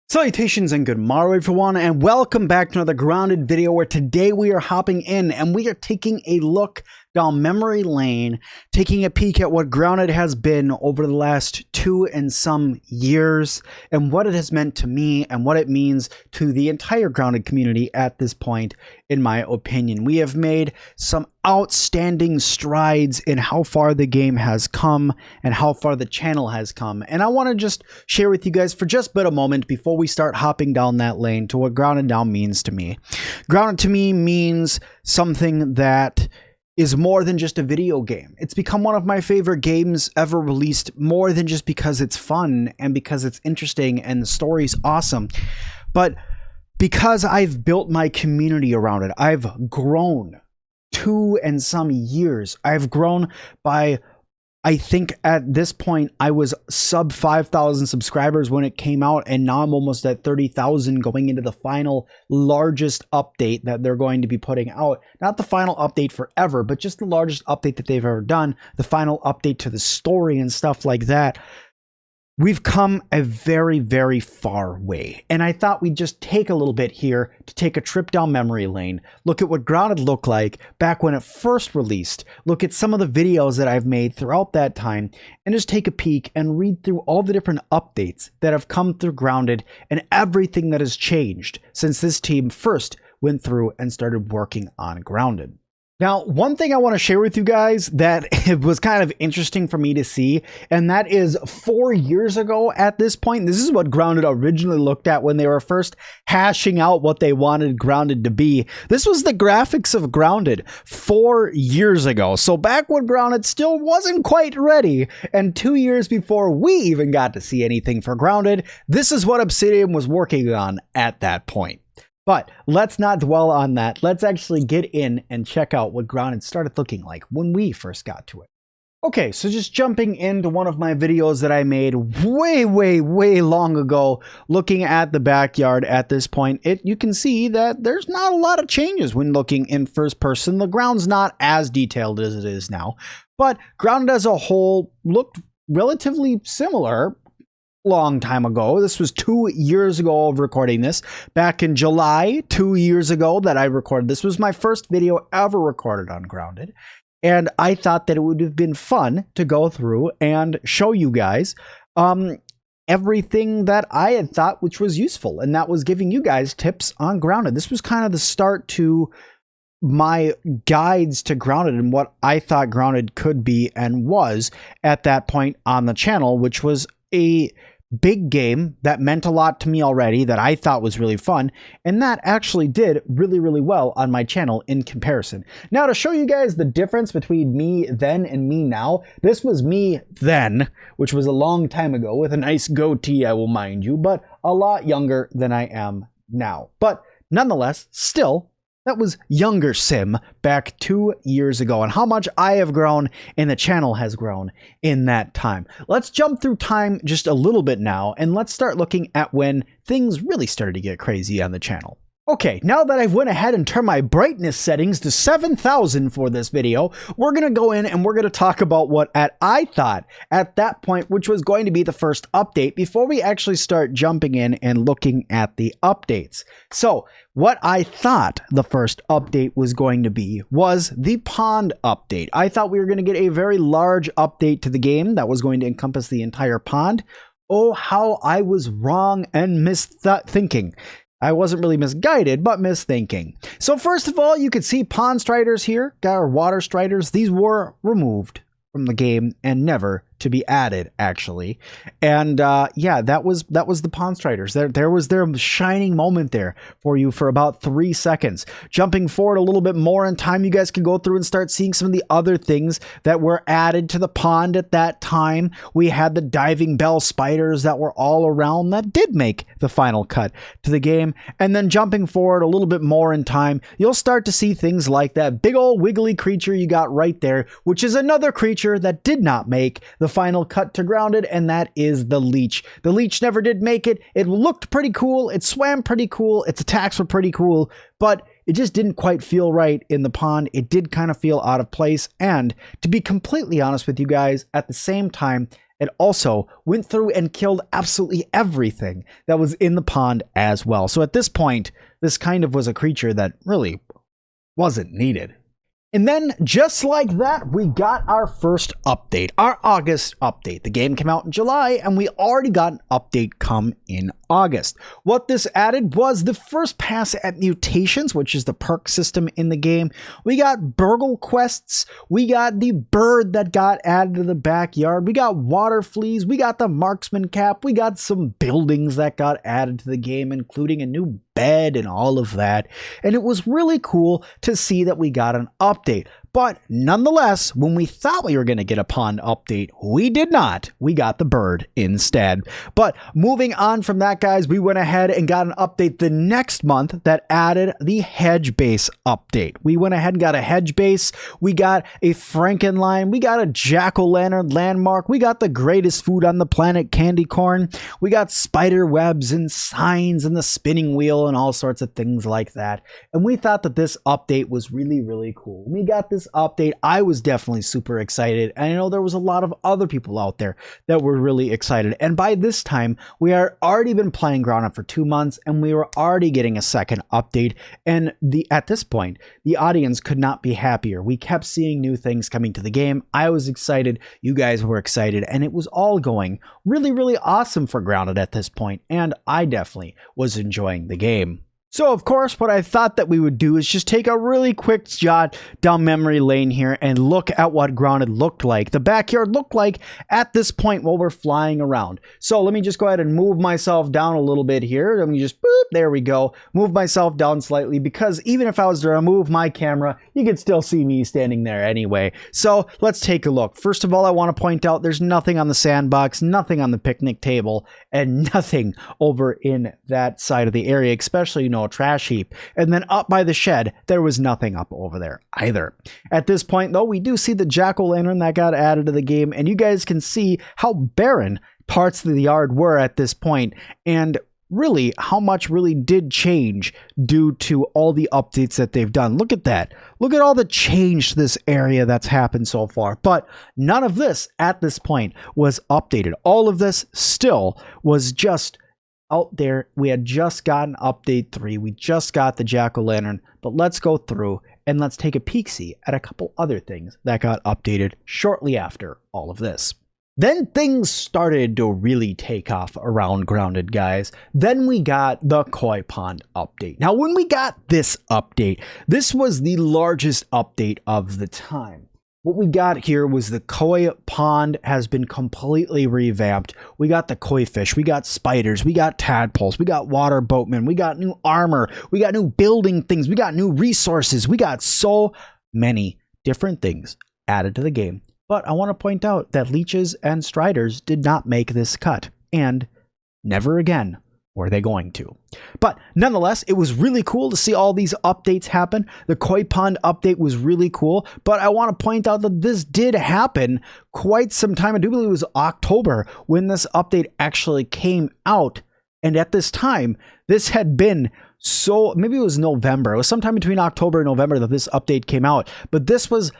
Salutations and good morrow everyone, and welcome back to another Grounded video where today we are hopping in and we are taking a look down memory lane, taking a peek at what Grounded has been over the last 2 and some years and what it has meant to me and what it means to the entire Grounded community at this point, in my opinion. We have made some outstanding strides in how far the game has come and how far the channel has come. And I want to just share with you guys for just but a moment before we start hopping down that lane to what Grounded now means to me. Grounded to me means something that is more than just a video game. It's become one of my favorite games ever released, more than just because it's fun and because it's interesting and the story's awesome, but because I've built my community around it. I've grown 2 and some years. I've grown by, I think at this point, I was sub 5,000 subscribers when it came out, and now I'm almost at 30,000 going into the final largest update that they're going to be putting out. Not the final update forever, but just the largest update that they've ever done, the final update to the story and stuff like that. We've come a very, very far way, and I thought we'd just take a little bit here to take a trip down memory lane, look at what Grounded looked like back when it first released, look at some of the videos that I've made throughout that time, and just take a peek and read through all the different updates that have come through Grounded and everything that has changed since this team first went through and started working on Grounded. Now, one thing I want to share with you guys that it was kind of interesting for me to see, and that is 4 years ago at this point, this is what Grounded originally looked at when they were first hashing out what they wanted Grounded to be. This was the graphics of Grounded 4 years ago. So back when Grounded still wasn't quite ready, and 2 years before we even got to see anything for Grounded, this is what Obsidian was working on at that point. But let's not dwell on that. Let's actually get in and check out what Grounded started looking like when we first got to it. Okay, so just jumping into one of my videos that I made way long ago, looking at the backyard at this point, you can see that there's not a lot of changes when looking in first person. The ground's not as detailed as it is now, but Grounded as a whole looked relatively similar. Long time ago. This was 2 years ago of recording this. Back in July, 2 years ago that I recorded. This was my first video ever recorded on Grounded. And I thought that it would have been fun to go through and show you guys everything that I had thought which was useful. And that was giving you guys tips on Grounded. This was kind of the start to my guides to Grounded and what I thought Grounded could be and was at that point on the channel, which was a big game that meant a lot to me already, that I thought was really fun, and that actually did really well on my channel in comparison. Now, to show you guys the difference between me then and me now, this was me then, which was a long time ago, with a nice goatee, I will mind you, but a lot younger than I am now. But nonetheless, still, that was younger Sim back 2 years ago, and how much I have grown and the channel has grown in that time. Let's jump through time just a little bit now, and let's start looking at when things really started to get crazy on the channel. Okay, now that I've went ahead and turned my brightness settings to 7,000 for this video, we're going to go in and we're going to talk about what I thought at that point, which was going to be the first update, before we actually start jumping in and looking at the updates. So, what I thought the first update was going to be was the pond update. I thought we were going to get a very large update to the game that was going to encompass the entire pond. Oh, how I was wrong and thinking. I wasn't really misguided, but misthinking. So first of all, you could see pond striders here, or water striders. These were removed from the game and never to be added, actually. And yeah, that was the pond striders. There was their shining moment there for you for about 3 seconds. Jumping forward a little bit more in time, you guys can go through and start seeing some of the other things that were added to the pond at that time. We had the diving bell spiders that were all around that did make the final cut to the game. And then jumping forward a little bit more in time, you'll start to see things like that big old wiggly creature you got right there, which is another creature that did not make the final cut to Grounded, and that is the leech. The leech never did make it. It looked pretty cool. It swam pretty cool. Its attacks were pretty cool, but it just didn't quite feel right in the pond. It did kind of feel out of place, and to be completely honest with you guys, at the same time, it also went through and killed absolutely everything that was in the pond as well. So at this point, this kind of was a creature that really wasn't needed. And then, just like that, we got our first update, our August update. The game came out in July, and we already got an update come in August. What this added was the first pass at mutations, which is the perk system in the game. We got burgle quests. We got the bird that got added to the backyard. We got water fleas. We got the marksman cap. We got some buildings that got added to the game, including a new bed and all of that. And it was really cool to see that we got an update. But nonetheless, when we thought we were going to get a pond update, we did not. We got the bird instead. But moving on from that, guys, we went ahead and got an update the next month that added the hedge base update. We went ahead and got a hedge base. We got a Frankenline. We got a jack-o'-lantern landmark. We got the greatest food on the planet, candy corn. We got spider webs and signs and the spinning wheel and all sorts of things like that. And we thought that this update was really, really cool. When we got this update, I was definitely super excited, and I know there was a lot of other people out there that were really excited. And by this time, we are already been playing Grounded for 2 months, and we were already getting a second update. And at this point, the audience could not be happier. We kept seeing new things coming to the game. I was excited. You guys were excited, and it was all going really, really awesome for Grounded at this point. And I definitely was enjoying the game. So, of course, what I thought that we would do is just take a really quick jot down memory lane here and look at what Grounded looked like, the backyard looked like at this point while we're flying around. So let me just go ahead and move myself down a little bit here. Let me just, boop, there we go, move myself down slightly, because even if I was to remove my camera, you could still see me standing there anyway. So let's take a look. First of all, I want to point out there's nothing on the sandbox, nothing on the picnic table, and nothing over in that side of the area, especially no trash heap. And then up by the shed, there was nothing up over there either. At this point, though, we do see the jack-o'-lantern that got added to the game, and you guys can see how barren parts of the yard were at this point, and really how much really did change due to all the updates that they've done. Look at that. Look at all the change to this area that's happened so far. But none of this at this point was updated. All of this still was just out there. We had just gotten update 3. We just got the jack-o'-lantern, but let's go through and let's take a peek-see at a couple other things that got updated shortly after all of this. Then things started to really take off around Grounded, guys. Then we got the koi pond update. Now, when we got this update, this was the largest update of the time. What we got here was the koi pond has been completely revamped. We got the koi fish, we got spiders, we got tadpoles, we got water boatmen, we got new armor, we got new building things, we got new resources, we got so many different things added to the game. But I want to point out that leeches and striders did not make this cut, and never again were they going to. But nonetheless, it was really cool to see all these updates happen. The koi pond update was really cool, but I want to point out that this did happen quite some time. I do believe it was October when this update actually came out, and at this time, this had been so, maybe it was November. It was sometime between October and November that this update came out, but this was,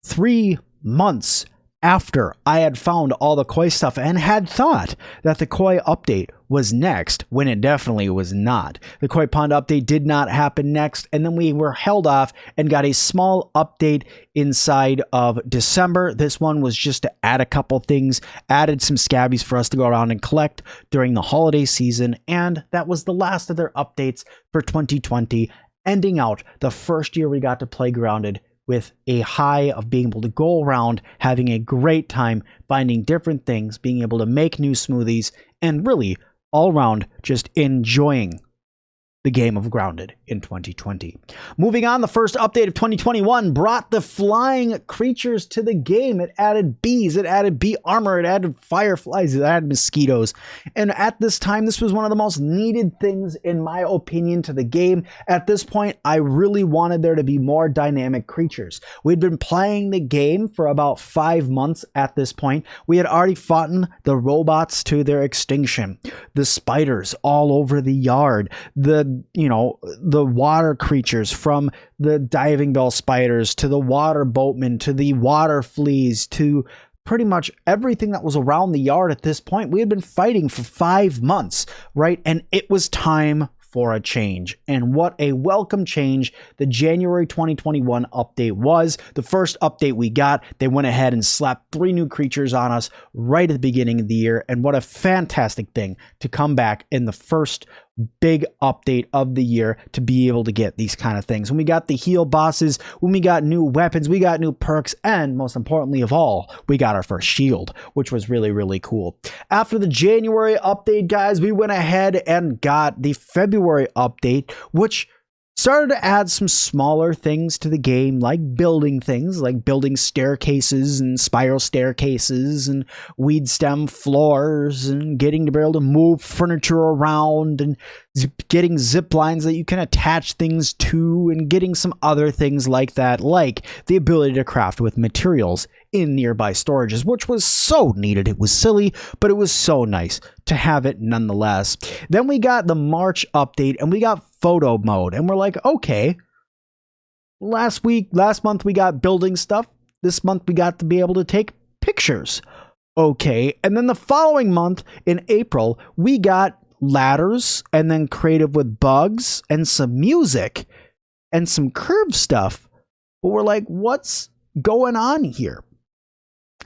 3 months after I had found all the koi stuff and had thought that the koi update was next, when it definitely was not. The koi pond update did not happen next, and then we were held off and got a small update inside of December. This one was just to add a couple things, added some SCA.Bs for us to go around and collect during the holiday season, and that was the last of their updates for 2020, ending out the first year we got to play Grounded with a high of being able to go around, having a great time, finding different things, being able to make new smoothies, and really all around just enjoying the game of Grounded in 2020. Moving on, the first update of 2021 brought the flying creatures to the game. It added bees, it added bee armor, it added fireflies, it added mosquitoes. And at this time, this was one of the most needed things, in my opinion, to the game. At this point, I really wanted there to be more dynamic creatures. We'd been playing the game for about 5 months at this point. We had already fought the robots to their extinction, the spiders all over the yard, the water creatures, from the diving bell spiders to the water boatmen to the water fleas to pretty much everything that was around the yard at this point. We had been fighting for 5 months, right? And it was time for a change. And what a welcome change the January 2021 update was. The first update we got, they went ahead and slapped 3 new creatures on us right at the beginning of the year. And what a fantastic thing to come back in the first big update of the year to be able to get these kind of things. When we got the heal bosses, when we got new weapons, we got new perks, and most importantly of all, we got our first shield, which was really, really cool. After the January update, guys, we went ahead and got the February update, which started to add some smaller things to the game, like building things, like building staircases and spiral staircases and weed stem floors, and getting to be able to move furniture around, and getting zip lines that you can attach things to, and getting some other things like that, like the ability to craft with materials in nearby storages, which was so needed. It was silly, but it was so nice to have it nonetheless. Then we got the March update, and we got photo mode, and we're like, okay, last month we got building stuff. This month we got to be able to take pictures. Okay, and then the following month in April, we got ladders, and then creative with bugs, and some music, and some curve stuff. But we're like, what's going on here?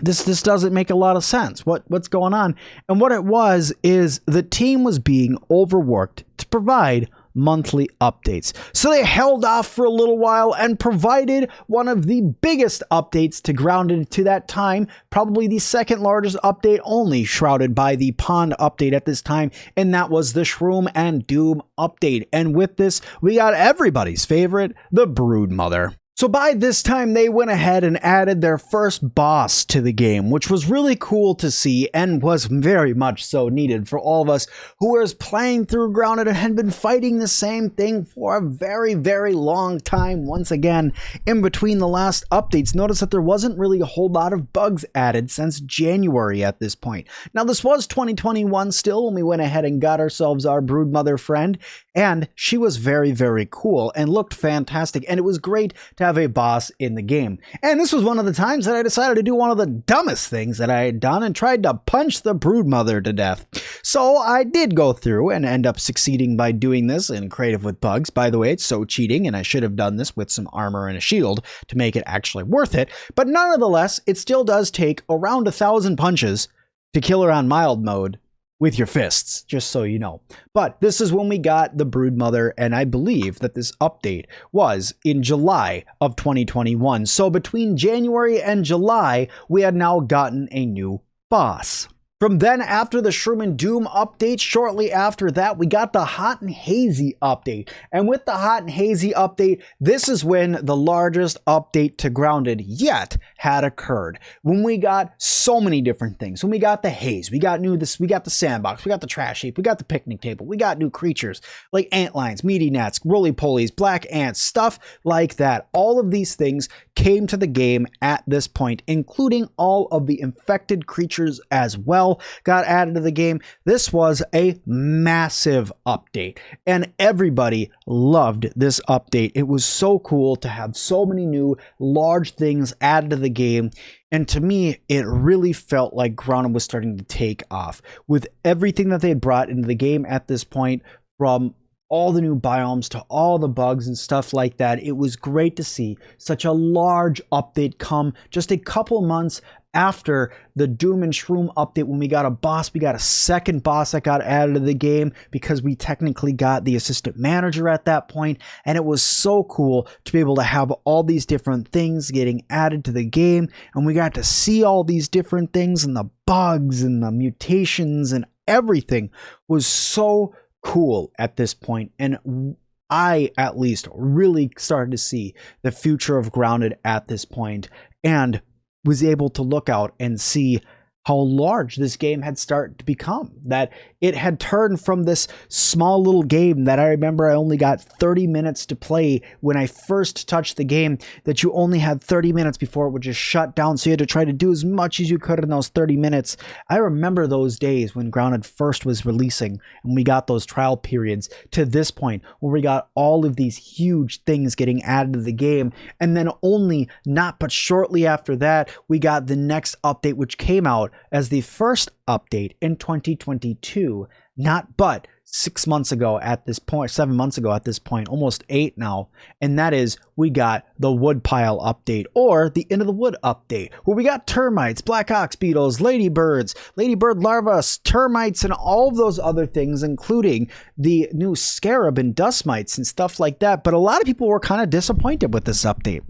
This doesn't make a lot of sense. What's going on? And what it was is the team was being overworked to provide monthly updates. So they held off for a little while and provided one of the biggest updates to Grounded to that time, probably the second largest update, only shrouded by the Pond update at this time, and that was the Shroom and Doom update. And with this, we got everybody's favorite, the Broodmother. So by this time, they went ahead and added their first boss to the game, which was really cool to see and was very much so needed for all of us who was playing through Grounded and had been fighting the same thing for a very, very long time. Once again, in between the last updates, notice that there wasn't really a whole lot of bugs added since January at this point. Now, this was 2021 still when we went ahead and got ourselves our Broodmother friend, and she was very, very cool and looked fantastic, and it was great to have a boss in the game. And this was one of the times that I decided to do one of the dumbest things that I had done and tried to punch the Broodmother to death. So I did go through and end up succeeding by doing this in creative with bugs. By the way, it's so cheating, and I should have done this with some armor and a shield to make it actually worth it. But nonetheless, it still does take around 1,000 punches to kill her on mild mode with your fists, just so you know. But this is when we got the Broodmother, and I believe that this update was in July of 2021. So between January and July, we had now gotten a new boss. From then, after the Shroom and Doom update, shortly after that, we got the Hot and Hazy update. And with the Hot and Hazy update, this is when the largest update to Grounded yet had occurred. When we got so many different things. When we got the haze, we got the sandbox, we got the trash heap, we got the picnic table, we got new creatures like antlines, meaty gnats, roly-polies, black ants, stuff like that. All of these things came to the game at this point, including all of the infected creatures as well got added to the game. This was a massive update, and everybody loved this update. It was so cool to have so many new large things added to the game. And to me, it really felt like Grounded was starting to take off with everything that they had brought into the game at this point, from all the new biomes to all the bugs and stuff like that. It was great to see such a large update come just a couple months after the Doom and Shroom update. When we got a boss, we got a second boss that got added to the game because we technically got the assistant manager at that point, and it was so cool to be able to have all these different things getting added to the game, and we got to see all these different things, and the bugs and the mutations and everything was so cool at this point. And I, at least, really started to see the future of Grounded at this point, and was able to look out and see how large this game had started to become, that it had turned from this small little game that I remember I only got 30 minutes to play when I first touched the game, that you only had 30 minutes before it would just shut down, so you had to try to do as much as you could in those 30 minutes. I remember those days when Grounded first was releasing and we got those trial periods, to this point where we got all of these huge things getting added to the game, and then only not but shortly after that we got the next update, which came out as the first update in 2022, not but 6 months ago at this point, 7 months ago at this point, almost 8 now, and that is we got the Woodpile update, or the Into the Wood update, where we got termites, black ox beetles, ladybirds, ladybird larvae, termites, and all of those other things, including the new scarab and dust mites and stuff like that. But a lot of people were kind of disappointed with this update.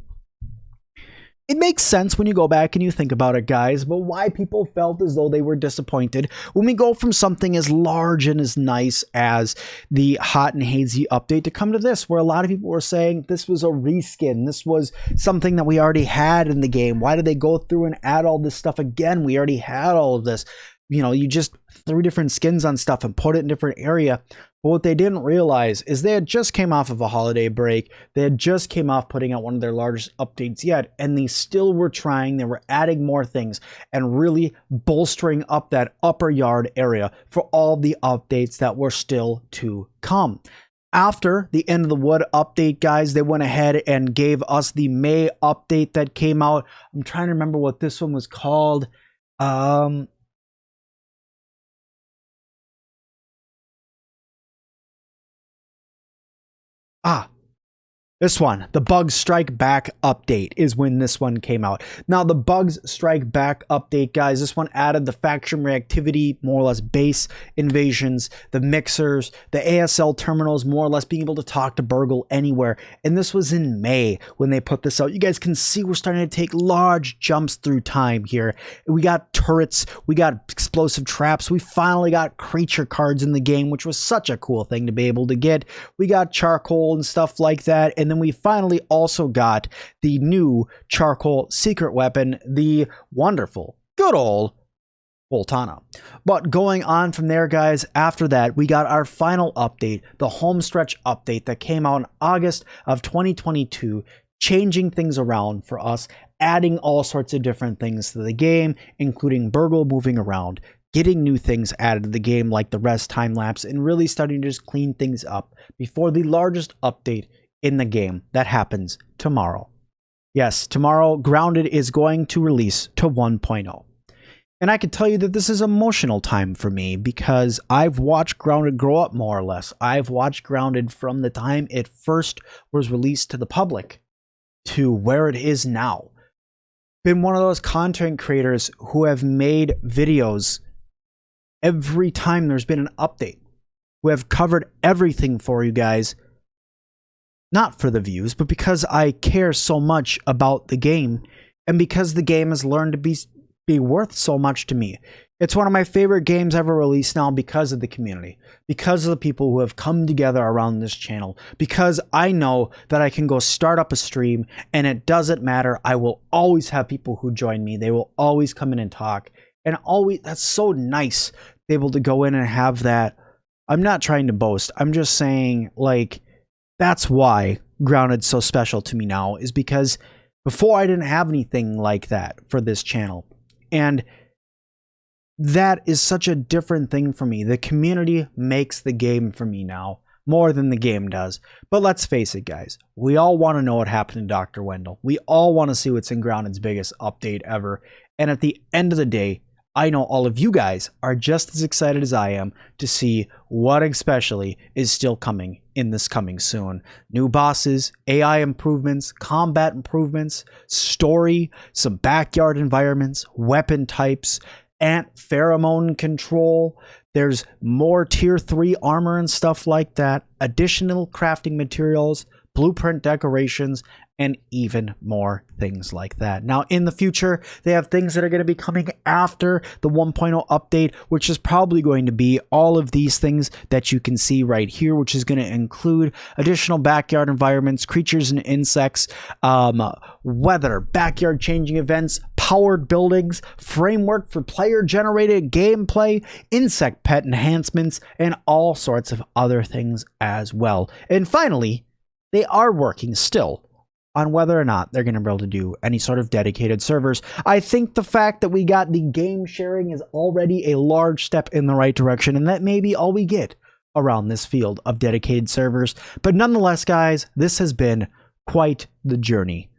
It makes sense when you go back and you think about it, guys, but why people felt as though they were disappointed when we go from something as large and as nice as the Hot and Hazy update to come to this, where a lot of people were saying this was a reskin, this was something that we already had in the game. Why did they go through and add all this stuff again? We already had all of this. You know, you just threw different skins on stuff and put it in a different area. But what they didn't realize is they had just came off of a holiday break. They had just came off putting out one of their largest updates yet, and they still were trying. They were adding more things and really bolstering up that upper yard area for all the updates that were still to come. After the End of the Wood update, guys, they went ahead and gave us the May update that came out. I'm trying to remember what this one was called. This one, the Bugs Strike Back update, is when this one came out. Now, the Bugs Strike Back update, guys, this one added the faction reactivity, more or less base invasions, the mixers, the ASL terminals, more or less being able to talk to Burgle anywhere. And this was in May when they put this out. You guys can see we're starting to take large jumps through time here. We got turrets, we got explosive traps, we finally got creature cards in the game, which was such a cool thing to be able to get. We got charcoal and stuff like that, and then we finally also got the new charcoal secret weapon, the wonderful, good old Voltana. But going on from there, guys, after that, we got our final update, the homestretch update that came out in August of 2022, changing things around for us, adding all sorts of different things to the game, including Burgle moving around, getting new things added to the game like the rest time lapse, and really starting to just clean things up before the largest update in the game that happens tomorrow. Yes, tomorrow Grounded is going to release to 1.0. And I can tell you that this is emotional time for me because I've watched Grounded grow up, more or less. I've watched Grounded from the time it first was released to the public to where it is now. Been one of those content creators who have made videos every time there's been an update, who have covered everything for you guys, not for the views, but because I care so much about the game and because the game has learned to be worth so much to me. It's one of my favorite games ever released now because of the community, because of the people who have come together around this channel, because I know that I can go start up a stream and it doesn't matter. I will always have people who join me. They will always come in and talk, and always, that's so nice to be able to go in and have that. I'm not trying to boast. I'm just saying, like, that's why Grounded's so special to me now, is because before I didn't have anything like that for this channel. And that is such a different thing for me. The community makes the game for me now more than the game does. But let's face it, guys. We all want to know what happened to Dr. Wendell. We all want to see what's in Grounded's biggest update ever. And at the end of the day, I know all of you guys are just as excited as I am to see what especially is still coming in this coming soon. New bosses, AI improvements, combat improvements, story, some backyard environments, weapon types, ant pheromone control. There's more tier 3 armor and stuff like that, additional crafting materials, blueprint decorations, and even more things like that. Now, in the future, they have things that are going to be coming after the 1.0 update, which is probably going to be all of these things that you can see right here, which is going to include additional backyard environments, creatures and insects, weather, backyard changing events, powered buildings, framework for player-generated gameplay, insect pet enhancements, and all sorts of other things as well. And finally, they are working still on whether or not they're going to be able to do any sort of dedicated servers. I think the fact that we got the game sharing is already a large step in the right direction, and that may be all we get around this field of dedicated servers. But nonetheless, guys, this has been quite the journey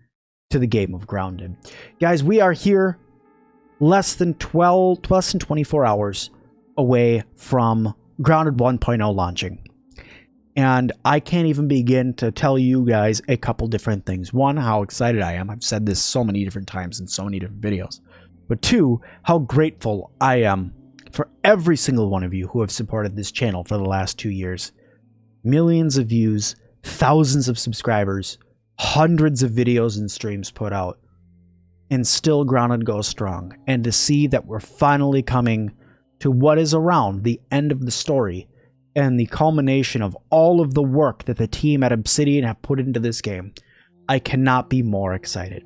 to the game of Grounded. Guys, we are here less than 24 hours away from Grounded 1.0 launching. And I can't even begin to tell you guys a couple different things. One, how excited I am. I've said this so many different times in so many different videos. But two, how grateful I am for every single one of you who have supported this channel for the last 2 years. Millions of views, thousands of subscribers, hundreds of videos and streams put out, and still Grounded goes strong. And to see that we're finally coming to what is around the end of the story and the culmination of all of the work that the team at Obsidian have put into this game, I cannot be more excited.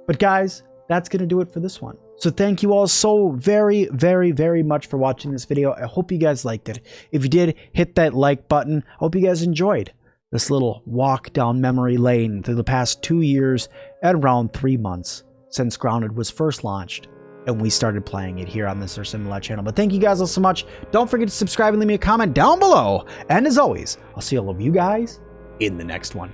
But guys, that's going to do it for this one. So thank you all so very, very, very much for watching this video. I hope you guys liked it. If you did, hit that like button. I hope you guys enjoyed this little walk down memory lane through the past 2 years and around 3 months since Grounded was first launched and we started playing it here on this Sim-Alot channel. But thank you guys all so much. Don't forget to subscribe and leave me a comment down below. And as always, I'll see all of you guys in the next one.